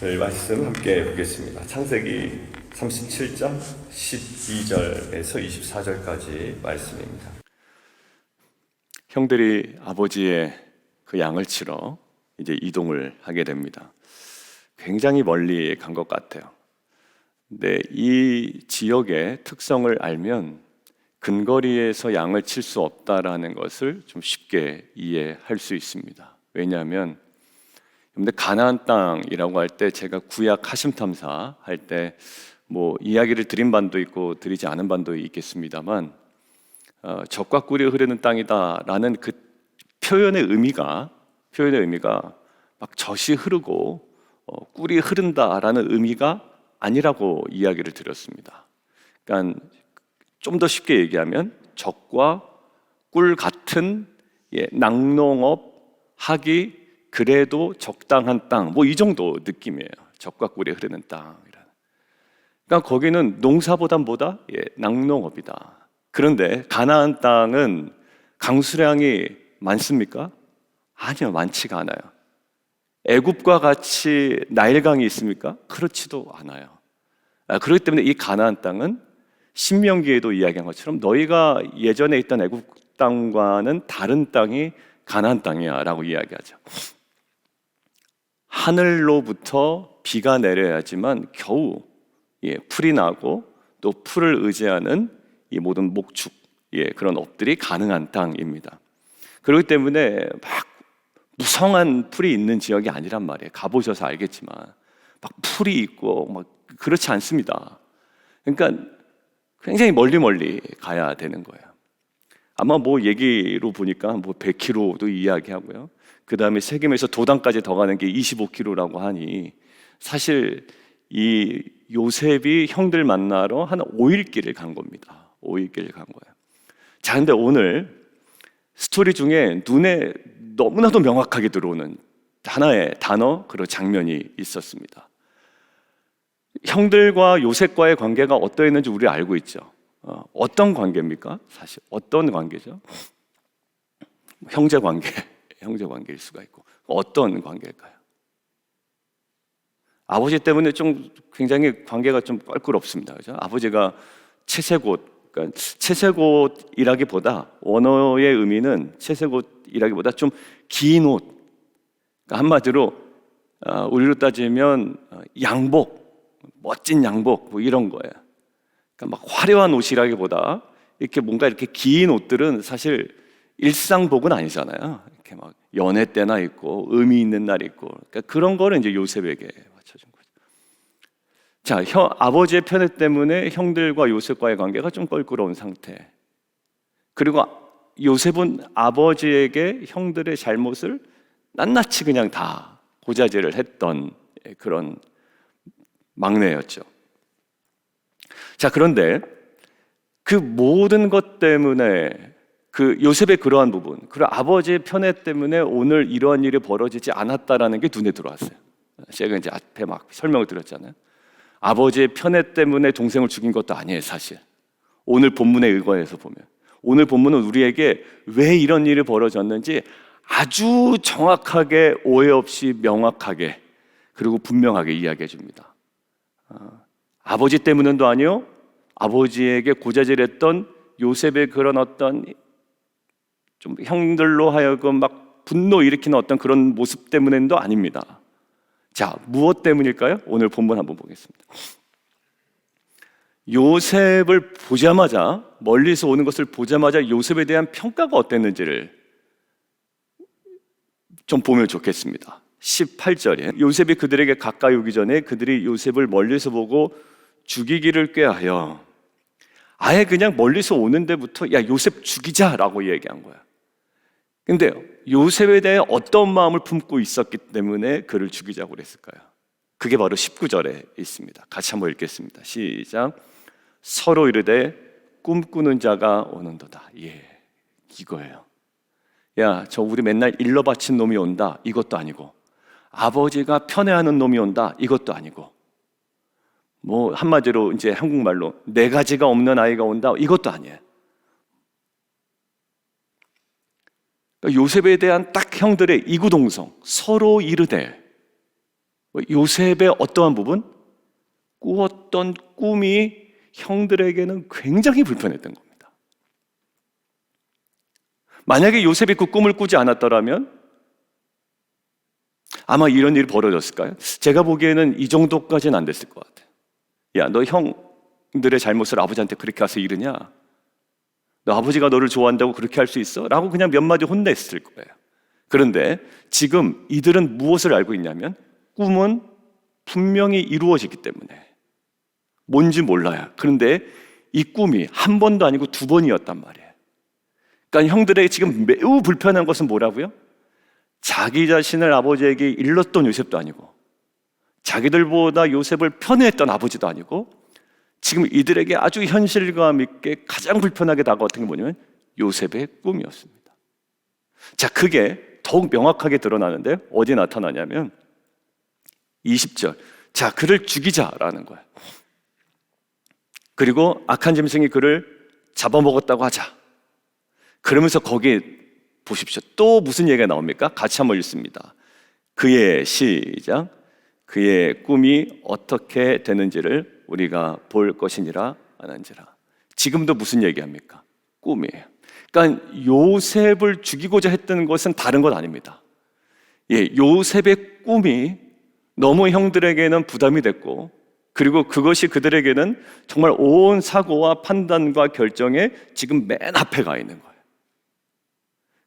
오늘 말씀 함께 보겠습니다. 창세기 37장 12절에서 24절까지 말씀입니다. 형들이 아버지의 그 양을 치러 이제 이동을 하게 됩니다. 굉장히 멀리 간 것 같아요. 근데 이 지역의 특성을 알면 근거리에서 양을 칠 수 없다라는 것을 좀 쉽게 이해할 수 있습니다. 왜냐하면 근데 가나안 땅이라고 할 때 제가 구약 하심탐사 할 때 뭐 이야기를 드린 반도 있고 드리지 않은 반도 있겠습니다만 젖과 꿀이 흐르는 땅이다라는 그 표현의 의미가 막 젖이 흐르고 꿀이 흐른다라는 의미가 아니라고 이야기를 드렸습니다. 그러니까 좀 더 쉽게 얘기하면 젖과 꿀 같은 낙농업 하기 그래도 적당한 땅, 뭐 이 정도 느낌이에요. 젖과 꿀이 흐르는 땅이라는. 그러니까 거기는 농사보다 낙농업이다. 그런데 가나안 땅은 강수량이 많습니까? 아니요, 많지가 않아요. 애굽과 같이 나일강이 있습니까? 그렇지도 않아요. 그렇기 때문에 이 가나안 땅은 신명기에도 이야기한 것처럼 너희가 예전에 있던 애굽 땅과는 다른 땅이 가나안 땅이야 라고 이야기하죠. 하늘로부터 비가 내려야지만 겨우 풀이 나고 또 풀을 의지하는 이 모든 목축 그런 업들이 가능한 땅입니다. 그렇기 때문에 막 무성한 풀이 있는 지역이 아니란 말이에요. 가보셔서 알겠지만 막 풀이 있고 막 그렇지 않습니다. 그러니까 굉장히 멀리 가야 되는 거예요. 아마 뭐 얘기로 보니까 뭐 100km도 이야기하고요. 그 다음에 세겜에서 도단까지 더 가는 게 25km라고 하니 사실 이 요셉이 형들 만나러 한 5일 길을 간 겁니다. 5일 길을 간 거예요. 자, 근데 오늘 스토리 중에 눈에 너무나도 명확하게 들어오는 하나의 단어, 그리고 장면이 있었습니다. 형들과 요셉과의 관계가 어떠했는지 우리 알고 있죠. 어떤 관계입니까? 사실 어떤 관계죠? 형제 관계일 수가 있고 어떤 관계일까요? 아버지 때문에 좀 굉장히 관계가 좀 껄끄럽습니다. 그죠? 아버지가 채색옷, 그러니까 채색옷이라기보다 원어의 의미는 채색옷이라기보다 좀 긴 옷, 그러니까 한마디로 우리로 따지면 양복, 멋진 양복 뭐 이런 거예요. 그러니까 막 화려한 옷이라기보다 이렇게 뭔가 이렇게 긴 옷들은 사실 일상복은 아니잖아요. 이렇게 막 연애 때나 있고 의미 있는 날 있고 그러니까 그런 거를 이제 요셉에게 맞춰준 거죠. 자, 아버지의 편애 때문에 형들과 요셉과의 관계가 좀 껄끄러운 상태. 그리고 요셉은 아버지에게 형들의 잘못을 낱낱이 그냥 다 고자질을 했던 그런 막내였죠. 자, 그런데 그 모든 것 때문에 그 요셉의 그러한 부분, 그리고 아버지의 편애 때문에 오늘 이러한 일이 벌어지지 않았다라는 게 눈에 들어왔어요. 제가 이제 앞에 막 설명을 드렸잖아요. 아버지의 편애 때문에 동생을 죽인 것도 아니에요, 사실. 오늘 본문에 의거해서 보면. 오늘 본문은 우리에게 왜 이런 일이 벌어졌는지 아주 정확하게 오해 없이 명확하게 그리고 분명하게 이야기해 줍니다. 아버지 때문은도 아니요, 아버지에게 고자질했던 요셉의 그런 어떤 좀 형들로 하여금 막 분노 일으키는 어떤 그런 모습 때문도 아닙니다. 자, 무엇 때문일까요? 오늘 본문 한번 보겠습니다. 요셉을 보자마자, 멀리서 오는 것을 보자마자 요셉에 대한 평가가 어땠는지를 좀 보면 좋겠습니다. 18절에 요셉이 그들에게 가까이 오기 전에 그들이 요셉을 멀리서 보고 죽이기를 꾀하여 아예 그냥 멀리서 오는 데부터 야, 요셉 죽이자라고 얘기한 거야. 근데 요셉에 대해 어떤 마음을 품고 있었기 때문에 그를 죽이자고 그랬을까요? 그게 바로 19절에 있습니다. 같이 한번 읽겠습니다. 시작. 서로 이르되 꿈꾸는 자가 오는도다. 이거예요. 야, 저 우리 맨날 일러 바친 놈이 온다. 이것도 아니고 아버지가 편애하는 놈이 온다. 이것도 아니고 뭐 한마디로 이제 한국말로 네 가지가 없는 아이가 온다. 이것도 아니에요. 요셉에 대한 딱 형들의 이구동성, 서로 이르되 요셉의 어떠한 부분? 꾸었던 꿈이 형들에게는 굉장히 불편했던 겁니다. 만약에 요셉이 그 꿈을 꾸지 않았더라면 아마 이런 일이 벌어졌을까요? 제가 보기에는 이 정도까지는 안 됐을 것 같아요. 야, 너 형들의 잘못을 아버지한테 그렇게 와서 이르냐? 너 아버지가 너를 좋아한다고 그렇게 할 수 있어? 라고 그냥 몇 마디 혼냈을 거예요. 그런데 지금 이들은 무엇을 알고 있냐면 꿈은 분명히 이루어지기 때문에 뭔지 몰라요. 그런데 이 꿈이 한 번도 아니고 두 번이었단 말이에요. 그러니까 형들에게 지금 매우 불편한 것은 뭐라고요? 자기 자신을 아버지에게 일렀던 요셉도 아니고 자기들보다 요셉을 편애했던 아버지도 아니고 지금 이들에게 아주 현실감 있게 가장 불편하게 다가왔던 게 뭐냐면 요셉의 꿈이었습니다. 자, 그게 더욱 명확하게 드러나는데 어디 나타나냐면 20절. 자, 그를 죽이자라는 거예요. 그리고 악한 짐승이 그를 잡아먹었다고 하자. 그러면서 거기에 보십시오. 또 무슨 얘기가 나옵니까? 같이 한번 읽습니다. 그의 시작. 그의 꿈이 어떻게 되는지를 우리가 볼 것이니라 하는지라. 지금도 무슨 얘기합니까? 꿈이에요. 그러니까 요셉을 죽이고자 했던 것은 다른 것 아닙니다. 요셉의 꿈이 너무 형들에게는 부담이 됐고 그리고 그것이 그들에게는 정말 온 사고와 판단과 결정에 지금 맨 앞에 가 있는 거예요.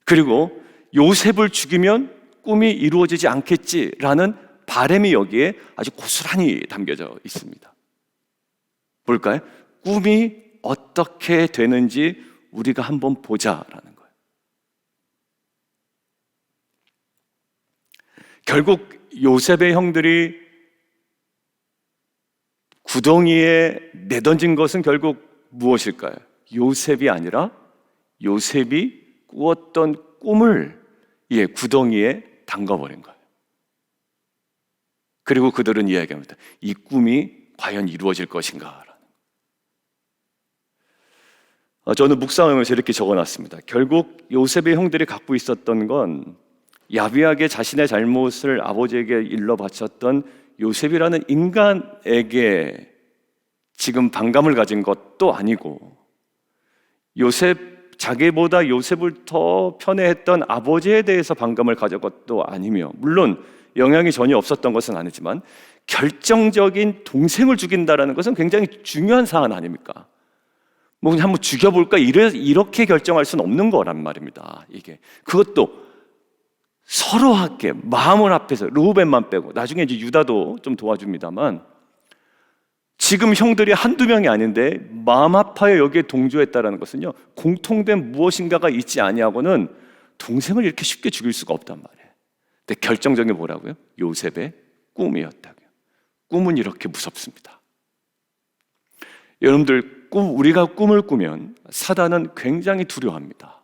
그리고 요셉을 죽이면 꿈이 이루어지지 않겠지라는 바람이 여기에 아주 고스란히 담겨져 있습니다. 볼까요? 꿈이 어떻게 되는지 우리가 한번 보자라는 거예요. 결국 요셉의 형들이 구덩이에 내던진 것은 결국 무엇일까요? 요셉이 아니라 요셉이 꾸었던 꿈을 구덩이에 담가버린 거예요. 그리고 그들은 이야기합니다. 이 꿈이 과연 이루어질 것인가? 저는 묵상하면서 이렇게 적어놨습니다. 결국 요셉의 형들이 갖고 있었던 건 야비하게 자신의 잘못을 아버지에게 일러 바쳤던 요셉이라는 인간에게 지금 반감을 가진 것도 아니고 자기보다 요셉을 더 편애했던 아버지에 대해서 반감을 가진 것도 아니며 물론 영향이 전혀 없었던 것은 아니지만 결정적인 동생을 죽인다는 것은 굉장히 중요한 사안 아닙니까? 뭐 그냥 한번 죽여볼까 이렇게 결정할 수는 없는 거란 말입니다. 이게 그것도 서로하게 마음을 합해서 르우벤만 빼고 나중에 이제 유다도 좀 도와줍니다만 지금 형들이 한두 명이 아닌데 마음 아파요 여기에 동조했다는 것은요 공통된 무엇인가가 있지 아니하고는 동생을 이렇게 쉽게 죽일 수가 없단 말이에요. 근데 결정적인 게 뭐라고요? 요셉의 꿈이었다고요. 꿈은 이렇게 무섭습니다. 여러분들 우리가 꿈을 꾸면 사단은 굉장히 두려워합니다.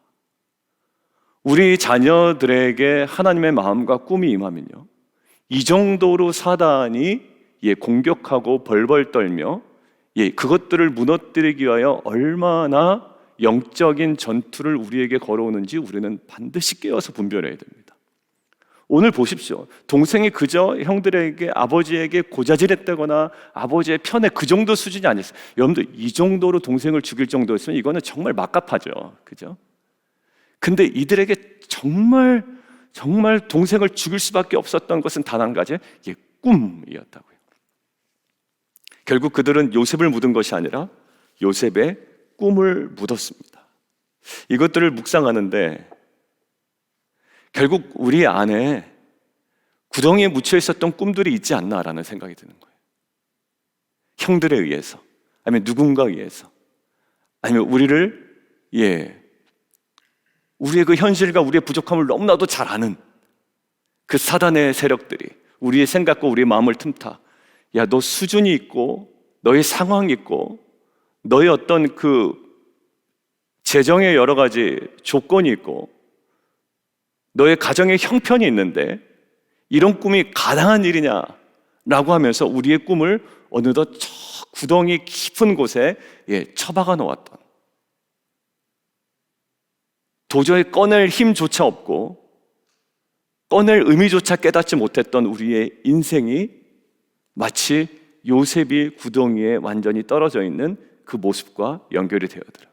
우리 자녀들에게 하나님의 마음과 꿈이 임하면요 이 정도로 사단이 공격하고 벌벌 떨며 그것들을 무너뜨리기 위하여 얼마나 영적인 전투를 우리에게 걸어오는지 우리는 반드시 깨어서 분별해야 됩니다. 오늘 보십시오. 동생이 그저 형들에게 아버지에게 고자질했다거나 아버지의 편에 그 정도 수준이 아니었어요. 여러분들 이 정도로 동생을 죽일 정도였으면 이거는 정말 막갑하죠. 그죠? 근데 이들에게 정말 동생을 죽일 수밖에 없었던 것은 단 한 가지, 꿈이었다고요. 결국 그들은 요셉을 묻은 것이 아니라 요셉의 꿈을 묻었습니다. 이것들을 묵상하는데 결국 우리 안에 구덩이에 묻혀 있었던 꿈들이 있지 않나라는 생각이 드는 거예요. 형들에 의해서, 아니면 누군가에 의해서, 아니면 우리의 그 현실과 우리의 부족함을 너무나도 잘 아는 그 사단의 세력들이 우리의 생각과 우리의 마음을 틈타 너 수준이 있고 너의 상황이 있고 너의 어떤 그 재정의 여러 가지 조건이 있고 너의 가정의 형편이 있는데 이런 꿈이 가능한 일이냐라고 하면서 우리의 꿈을 어느덧 저 구덩이 깊은 곳에 처박아 놓았던 도저히 꺼낼 힘조차 없고 꺼낼 의미조차 깨닫지 못했던 우리의 인생이 마치 요셉이 구덩이에 완전히 떨어져 있는 그 모습과 연결이 되어더라.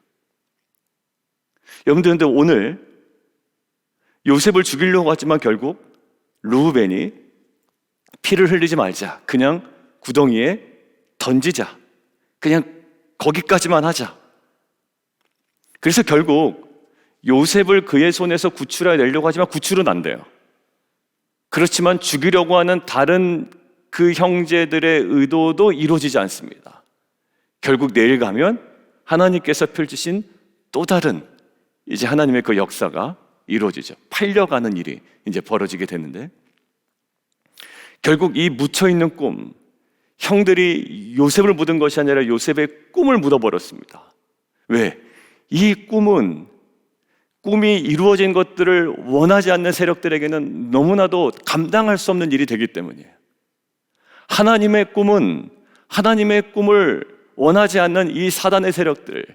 여러분들, 근데 오늘 요셉을 죽이려고 하지만 결국 르우벤이 피를 흘리지 말자, 그냥 구덩이에 던지자, 그냥 거기까지만 하자. 그래서 결국 요셉을 그의 손에서 구출해 내려고 하지만 구출은 안 돼요. 그렇지만 죽이려고 하는 다른 그 형제들의 의도도 이루어지지 않습니다. 결국 내일 가면 하나님께서 펼치신 또 다른 이제 하나님의 그 역사가 이루어지죠. 팔려가는 일이 이제 벌어지게 되는데, 결국 이 묻혀있는 꿈, 형들이 요셉을 묻은 것이 아니라 요셉의 꿈을 묻어버렸습니다. 왜? 이 꿈이 이루어진 것들을 원하지 않는 세력들에게는 너무나도 감당할 수 없는 일이 되기 때문이에요. 하나님의 꿈은, 하나님의 꿈을 원하지 않는 이 사단의 세력들,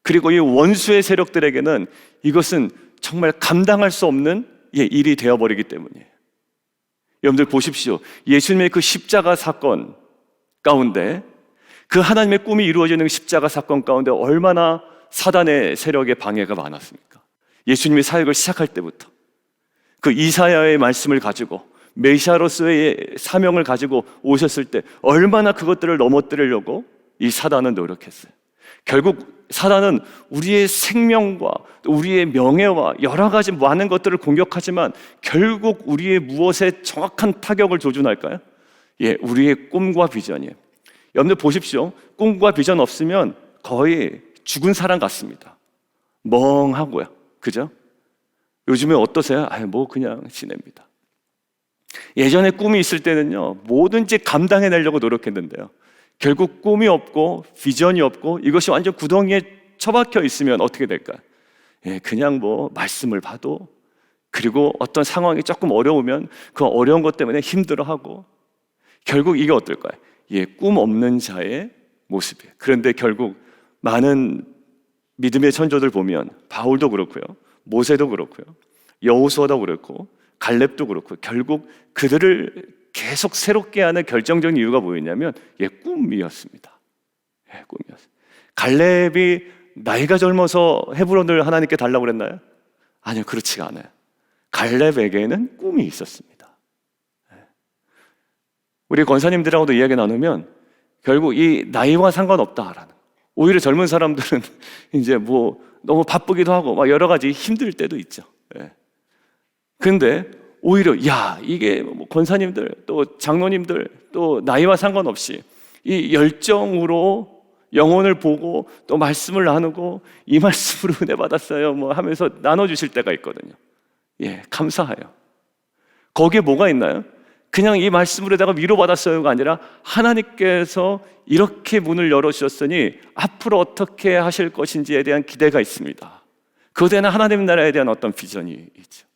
그리고 이 원수의 세력들에게는 이것은 정말 감당할 수 없는 일이 되어버리기 때문이에요. 여러분들 보십시오. 예수님의 그 십자가 사건 가운데, 그 하나님의 꿈이 이루어지는 십자가 사건 가운데 얼마나 사단의 세력의 방해가 많았습니까? 예수님이 사역을 시작할 때부터 그 이사야의 말씀을 가지고 메시아로서의 사명을 가지고 오셨을 때 얼마나 그것들을 넘어뜨리려고 이 사단은 노력했어요. 결국 사단은 우리의 생명과 우리의 명예와 여러 가지 많은 것들을 공격하지만 결국 우리의 무엇에 정확한 타격을 조준할까요? 우리의 꿈과 비전이에요. 여러분들 보십시오. 꿈과 비전 없으면 거의 죽은 사람 같습니다. 멍하고요. 그죠? 요즘에 어떠세요? 뭐 그냥 지냅니다. 예전에 꿈이 있을 때는요, 뭐든지 감당해내려고 노력했는데요, 결국 꿈이 없고 비전이 없고 이것이 완전 구덩이에 처박혀 있으면 어떻게 될까요? 그냥 뭐 말씀을 봐도, 그리고 어떤 상황이 조금 어려우면 그 어려운 것 때문에 힘들어하고, 결국 이게 어떨까요? 꿈 없는 자의 모습이에요. 그런데 결국 많은 믿음의 선조들 보면 바울도 그렇고요, 모세도 그렇고요, 여호수아도 그렇고 갈렙도 그렇고, 결국 그들을 계속 새롭게 하는 결정적인 이유가 뭐였냐면 꿈이었습니다. 꿈이었어요. 갈렙이 나이가 젊어서 헤브론을 하나님께 달라고 그랬나요? 아니요, 그렇지가 않아요. 갈렙에게는 꿈이 있었습니다. 우리 권사님들하고도 이야기 나누면 결국 이 나이와 상관없다라는, 오히려 젊은 사람들은 이제 뭐 너무 바쁘기도 하고 막 여러 가지 힘들 때도 있죠. 근데 오히려 이게 뭐 권사님들 또 장로님들 또 나이와 상관없이 이 열정으로 영혼을 보고 또 말씀을 나누고 이 말씀으로 은혜 받았어요 뭐 하면서 나눠주실 때가 있거든요. 감사해요. 거기에 뭐가 있나요? 그냥 이 말씀으로 내가 위로받았어요가 아니라 하나님께서 이렇게 문을 열어주셨으니 앞으로 어떻게 하실 것인지에 대한 기대가 있습니다. 그것에는 하나님 나라에 대한 어떤 비전이 있죠.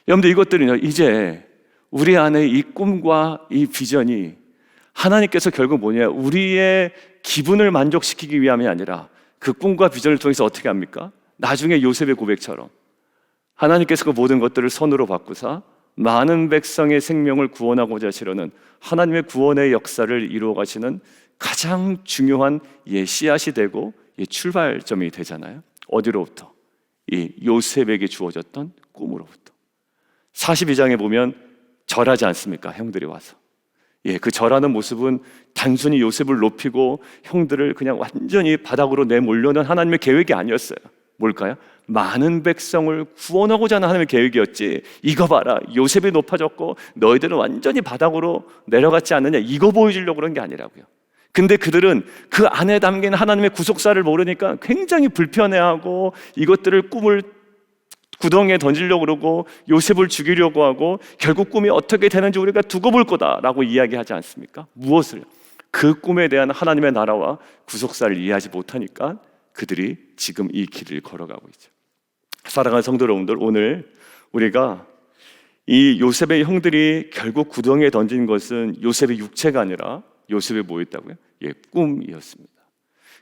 여러분들, 이것들은요, 이제 우리 안에 이 꿈과 이 비전이 하나님께서 결국 뭐냐, 우리의 기분을 만족시키기 위함이 아니라 그 꿈과 비전을 통해서 어떻게 합니까? 나중에 요셉의 고백처럼 하나님께서 그 모든 것들을 선으로 바꾸사 많은 백성의 생명을 구원하고자 하시려는 하나님의 구원의 역사를 이루어 가시는 가장 중요한 씨앗이 되고 출발점이 되잖아요. 어디로부터? 이 요셉에게 주어졌던 꿈으로부터. 42장에 보면 절하지 않습니까? 형들이 와서. 그 절하는 모습은 단순히 요셉을 높이고 형들을 그냥 완전히 바닥으로 내몰려는 하나님의 계획이 아니었어요. 뭘까요? 많은 백성을 구원하고자 하는 하나님의 계획이었지, 이거 봐라 요셉이 높아졌고 너희들은 완전히 바닥으로 내려갔지 않느냐, 이거 보여주려고 그런 게 아니라고요. 근데 그들은 그 안에 담긴 하나님의 구속사를 모르니까 굉장히 불편해하고 이것들을 꿈을 구덩이에 던지려고 그러고 요셉을 죽이려고 하고, 결국 꿈이 어떻게 되는지 우리가 두고 볼 거다라고 이야기하지 않습니까? 무엇을? 그 꿈에 대한 하나님의 나라와 구속사를 이해하지 못하니까 그들이 지금 이 길을 걸어가고 있죠. 사랑하는 성도 여러분들, 오늘 우리가 이 요셉의 형들이 결국 구덩이에 던진 것은 요셉의 육체가 아니라 요셉이 뭐였다고요? 꿈이었습니다.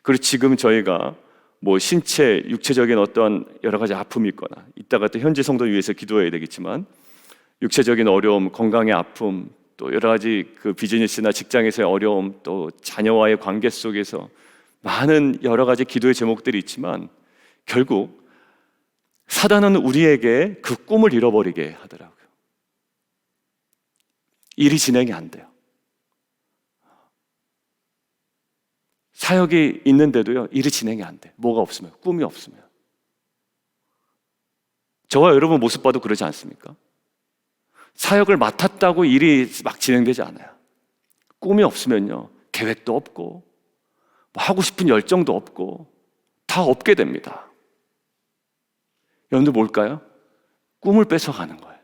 그리고 지금 저희가 뭐 육체적인 어떤 여러 가지 아픔이 있거나 이따가 또 현지 성도 위해서 기도해야 되겠지만, 육체적인 어려움, 건강의 아픔, 또 여러 가지 그 비즈니스나 직장에서의 어려움, 또 자녀와의 관계 속에서 많은 여러 가지 기도의 제목들이 있지만 결국 사단은 우리에게 그 꿈을 잃어버리게 하더라고요. 일이 진행이 안 돼요. 사역이 있는데도요, 일이 진행이 안 돼. 뭐가 없으면, 꿈이 없으면. 저와 여러분 모습 봐도 그러지 않습니까? 사역을 맡았다고 일이 막 진행되지 않아요. 꿈이 없으면요, 계획도 없고 뭐 하고 싶은 열정도 없고 다 없게 됩니다. 여러분들 뭘까요? 꿈을 뺏어가는 거예요.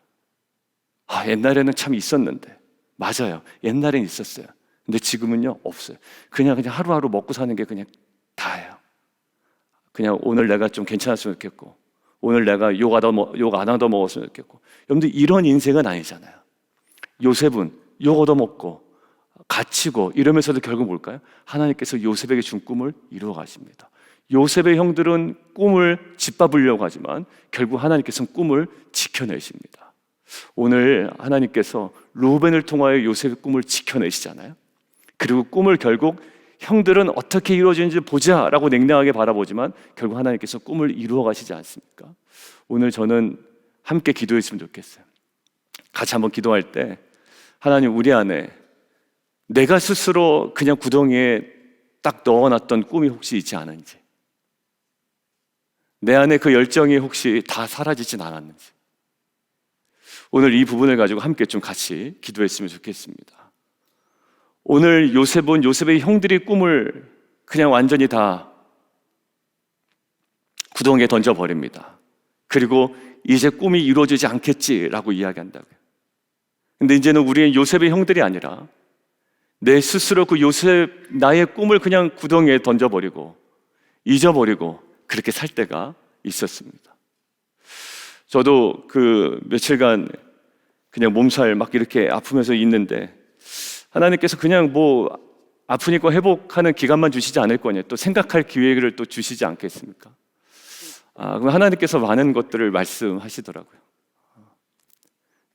옛날에는 참 있었는데. 맞아요, 옛날엔 있었어요. 근데 지금은요, 없어요. 그냥 하루하루 먹고 사는 게 그냥 다예요. 그냥 오늘 내가 좀 괜찮았으면 좋겠고, 오늘 내가 욕 안 하다 먹었으면 좋겠고. 여러분들 이런 인생은 아니잖아요. 요셉은 욕 얻어먹고 갇히고 이러면서도 결국 뭘까요? 하나님께서 요셉에게 준 꿈을 이루어 가십니다. 요셉의 형들은 꿈을 짓밟으려고 하지만 결국 하나님께서는 꿈을 지켜내십니다. 오늘 하나님께서 루벤을 통하여 요셉의 꿈을 지켜내시잖아요. 그리고 꿈을 결국 형들은 어떻게 이루어지는지 보자라고 냉랭하게 바라보지만 결국 하나님께서 꿈을 이루어 가시지 않습니까? 오늘 저는 함께 기도했으면 좋겠어요. 같이 한번 기도할 때 하나님, 우리 안에 내가 스스로 그냥 구덩이에 딱 넣어놨던 꿈이 혹시 있지 않은지, 내 안에 그 열정이 혹시 다 사라지진 않았는지, 오늘 이 부분을 가지고 함께 좀 같이 기도했으면 좋겠습니다. 오늘 요셉의 형들이 꿈을 그냥 완전히 다 구덩이에 던져버립니다. 그리고 이제 꿈이 이루어지지 않겠지라고 이야기한다고요. 근데 이제는 우리는 요셉의 형들이 아니라 내 스스로 그 요셉, 나의 꿈을 그냥 구덩이에 던져버리고 잊어버리고 그렇게 살 때가 있었습니다. 저도 그 며칠간 그냥 몸살 막 이렇게 아프면서 있는데 하나님께서 그냥 뭐 아프니까 회복하는 기간만 주시지 않을 거냐, 또 생각할 기회를 또 주시지 않겠습니까? 그럼 하나님께서 많은 것들을 말씀하시더라고요.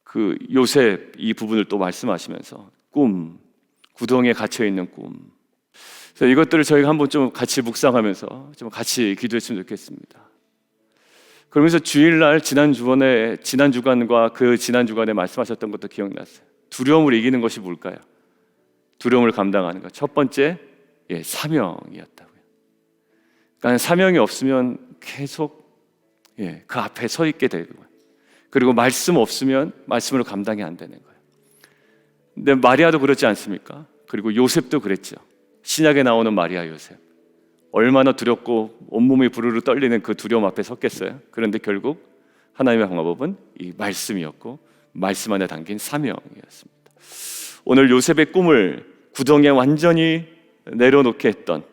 그 요셉 이 부분을 또 말씀하시면서 꿈, 구덩이에 갇혀있는 꿈. 그래서 이것들을 저희가 한번 좀 같이 묵상하면서 좀 같이 기도했으면 좋겠습니다. 그러면서 주일날 지난 주간과 그 지난 주간에 말씀하셨던 것도 기억났어요. 두려움을 이기는 것이 뭘까요? 두려움을 감당하는 것. 첫 번째, 사명이었다고요. 그러니까 사명이 없으면 계속 그 앞에 서 있게 되고요. 그리고 말씀 없으면 말씀으로 감당이 안 되는 거예요. 근데 마리아도 그렇지 않습니까? 그리고 요셉도 그랬죠. 신약에 나오는 마리아, 요셉. 얼마나 두렵고 온몸이 부르르 떨리는 그 두려움 앞에 섰겠어요. 그런데 결국 하나님의 방법은 이 말씀이었고 말씀 안에 담긴 사명이었습니다. 오늘 요셉의 꿈을 구덩이에 완전히 내려놓게 했던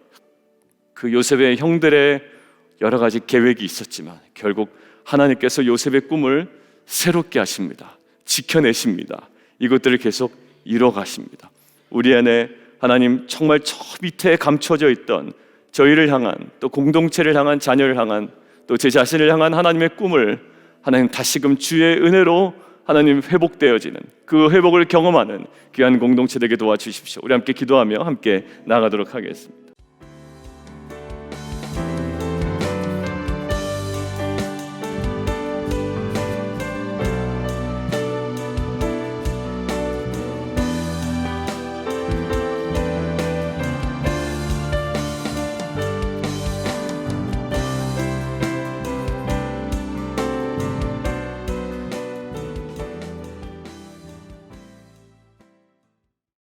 그 요셉의 형들의 여러 가지 계획이 있었지만 결국 하나님께서 요셉의 꿈을 새롭게 하십니다. 지켜내십니다. 이것들을 계속 이뤄가십니다. 우리 안에 하나님 정말 저 밑에 감춰져 있던 저희를 향한, 또 공동체를 향한, 자녀를 향한, 또 제 자신을 향한 하나님의 꿈을 하나님 다시금 주의 은혜로 하나님 회복되어지는, 그 회복을 경험하는 귀한 공동체 되게 도와주십시오. 우리 함께 기도하며 함께 나아가도록 하겠습니다.